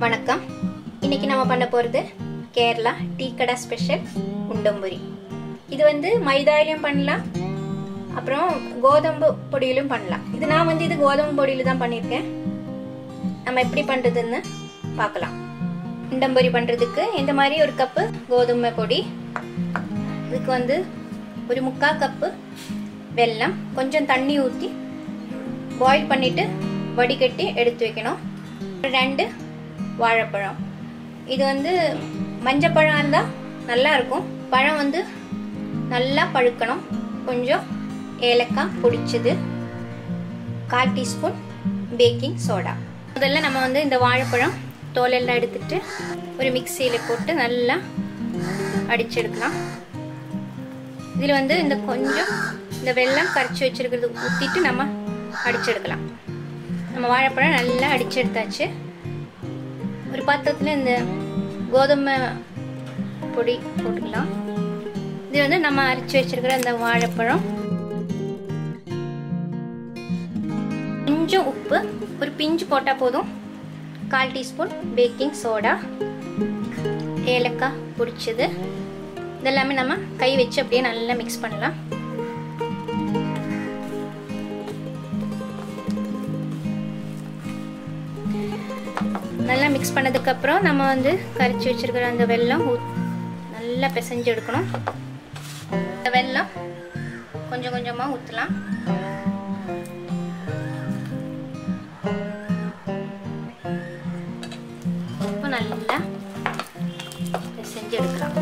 வணக்கம். இன்னைக்கு நாம பண்ண போறது கேரளா டீ கடை ஸ்பெஷல் உண்டம்பொரி. இது வந்து மைதாயிலும் பண்ணலாம், அப்புறம் கோதுமை பொடியிலும் பண்ணலாம். இது நான் வந்து கோதுமை பொடியில தான் பண்ணிருக்கேன். நம்ம எப்படி பண்றதுன்னு பார்க்கலாம். உண்டம்பொரி பண்றதுக்கு இந்த மாதிரி ஒரு கப்பு கோதுமை பொடி, இதுக்கு வந்து ஒரு 3/4 கப்பு வெல்லம், கொஞ்சம் தண்ணி ஊற்றி பாயில் பண்ணிட்டு வடிகட்டி எடுத்து வைக்கணும். 2 வாழைப்பழம். இது வந்து மஞ்சள் பழம் இருந்தால் நல்லா இருக்கும். பழம் வந்து நல்லா பழுக்கணும். கொஞ்சம் ஏலக்காய் பொடிச்சது, 1/4 டீஸ்பூன் பேக்கிங் சோடா. முதல்ல நம்ம வந்து இந்த வாழைப்பழம் தோலெல்லாம் எடுத்துட்டு ஒரு மிக்சியில் போட்டு நல்லா அடிச்செடுக்கலாம். இதில் வந்து இந்த கொஞ்சம் இந்த வெல்லம் கரைச்சி வச்சிருக்கிறது ஊற்றிட்டு நம்ம அடிச்செடுக்கலாம். நம்ம வாழைப்பழம் நல்லா அடிச்செடுத்தாச்சு. ஒரு பாத்திரத்தில் இந்த கோதுமை பொடி போட்டுக்கலாம். இது வந்து நம்ம அரைச்சி வச்சிருக்கிற இந்த வாழைப்பழம், கொஞ்சம் உப்பு, ஒரு பிஞ்சு போட்டால் போதும், 1/4 டீஸ்பூன் பேக்கிங் சோடா, ஏலக்காய் பொடிச்சது, இதெல்லாமே நம்ம கை வச்சு அப்படியே நல்லா மிக்ஸ் பண்ணலாம். நல்லா மிக்ஸ் பண்ணதுக்கு அப்புறம் நம்ம வந்து கரைச்சி வச்சிருக்கிற அந்த வெல்லம் நல்லா பிசைஞ்சு எடுக்கணும். இந்த வெல்லம் கொஞ்சம் கொஞ்சமா ஊற்றலாம். நல்லா பிசைஞ்சு எடுக்கலாம்.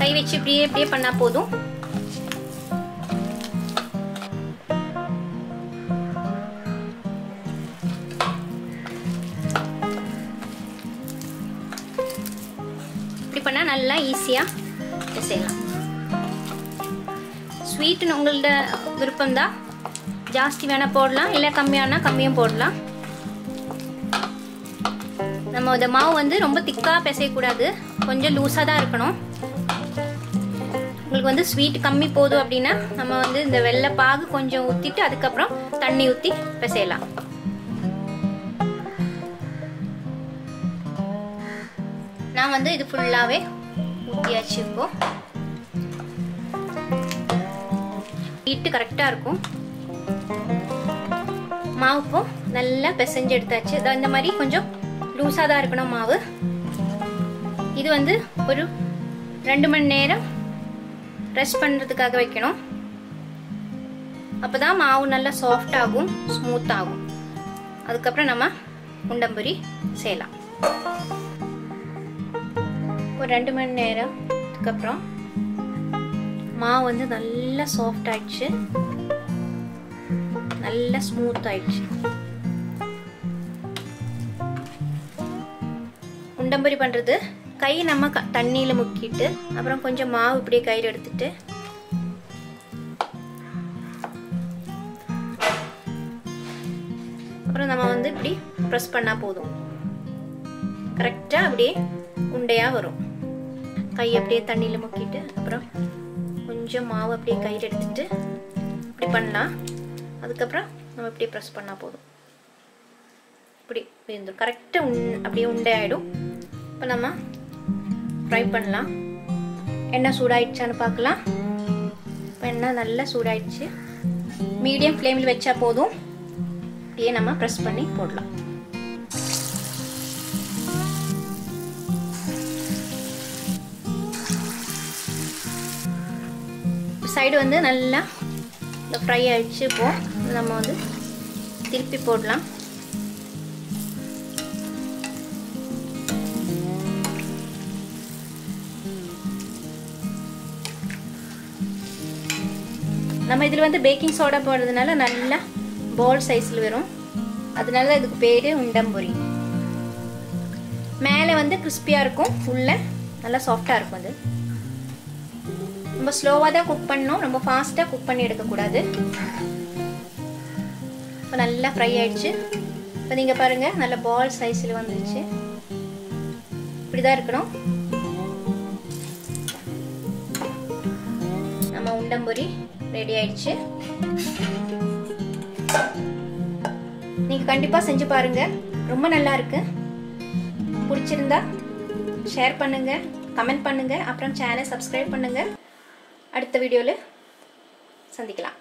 கை வச்சு இப்படியே பண்ணா போதும். பண்ணா நல்லா ஈஸியா செய்யலாம். ஸ்வீட் உங்களோட விருப்பம் தான், ஜாஸ்தி வேணா போடலாம், இல்லை கம்மியானா கம்மியும் போடலாம். நம்ம இந்த மாவு வந்து ரொம்ப திக்கா பிசையக்கூடாது, கொஞ்சம் லூஸா தான் இருக்கணும். உங்களுக்கு வந்து ஸ்வீட் கம்மி போதும் அப்படின்னா நம்ம வந்து இந்த வெள்ளை பாகு கொஞ்சம் ஊத்திட்டு அதுக்கப்புறம் தண்ணி ஊத்தி பிசையலாம். நான் வந்து இது ஃபுல்லாவே ஊத்தியாச்சு. இப்போ ஹீட் கரெக்டா இருக்கும். மாவு இப்போ நல்லா பிசைஞ்சு எடுத்தாச்சு. இந்த மாதிரி கொஞ்சம் லூஸா தான் இருக்கணும் மாவு. இது வந்து ஒரு 2 மணி நேரம் ரெஸ்ட் பண்றதுக்காக வைக்கணும். அப்பதான் மாவு நல்லா சாஃப்ட் ஆகும், ஸ்மூத் ஆகும். அதுக்கப்புறம் நம்ம உண்டம்பொரி செய்யலாம். ஒரு 2 மணி நேரத்துக்கு அப்புறம் மாவு வந்து நல்லா சாஃப்ட் ஆயிடுச்சு, நல்லா ஸ்மூத் ஆயிடுச்சு. உண்டம்பொரி பண்றது கை நம்ம தண்ணியில முக்கிட்டு அப்புறம் கொஞ்சம் மாவு இப்படியே கையில் எடுத்துட்டு அப்புறம் நம்ம வந்து இப்படி ப்ரெஸ் பண்ணா போதும். கரெக்டா அப்படியே உண்டையா வரும். கை அப்படியே தண்ணியில முக்கிட்டு அப்புறம் கொஞ்சம் மாவு அப்படியே கையில் எடுத்துட்டு இப்படி பண்ணலாம். அதுக்கப்புறம் நம்ம இப்படி ப்ரெஸ் பண்ணா போதும். இப்படி வெந்துடும். கரெக்டா அப்படியே உண்டையாயிடும். இப்போ நம்ம ஃப்ரை பண்ணலாம். எண்ணெய் சூடாயிடுச்சான்னு பார்க்கலாம். இப்போ எண்ணெய் நல்லா சூடாயிடுச்சு. மீடியம் ஃப்ளேமில் வச்சா போதும். அப்படியே நம்ம ப்ரெஸ் பண்ணி போடலாம். சைடு வந்து நல்லா ஃப்ரை ஆயிடுச்சு. இப்போ நம்ம வந்து திருப்பி போடலாம். நம்ம இதில் வந்து பேக்கிங் சோடா போடுறதுனால நல்லா பால் சைஸில் வரும். அதனால இதுக்கு பேரு உண்டம்பொரி. மேலே வந்து கிறிஸ்பியாக இருக்கும், உள்ள நல்லா சாஃப்டாக இருக்கும். அது ரொம்ப ஸ்லோவாக தான் குக் பண்ணணும், ரொம்ப ஃபாஸ்ட்டாக குக் பண்ணி எடுக்கக்கூடாது. இப்போ நல்லா ஃப்ரை ஆயிடுச்சு. இப்போ நீங்கள் பாருங்கள், நல்ல பால் சைஸில் வந்துருச்சு. இப்படி தான் இருக்கணும். நம்ம உண்டம்பொரி ரெடி ஆயிடுச்சு. நீங்கள் கண்டிப்பாக செஞ்சு பாருங்கள், ரொம்ப நல்லா இருக்கு. பிடிச்சிருந்தா ஷேர் பண்ணுங்கள், கமெண்ட் பண்ணுங்கள், அப்புறம் சேனல் சப்ஸ்கிரைப் பண்ணுங்கள். அடுத்த வீடியோவில் சந்திக்கலாம்.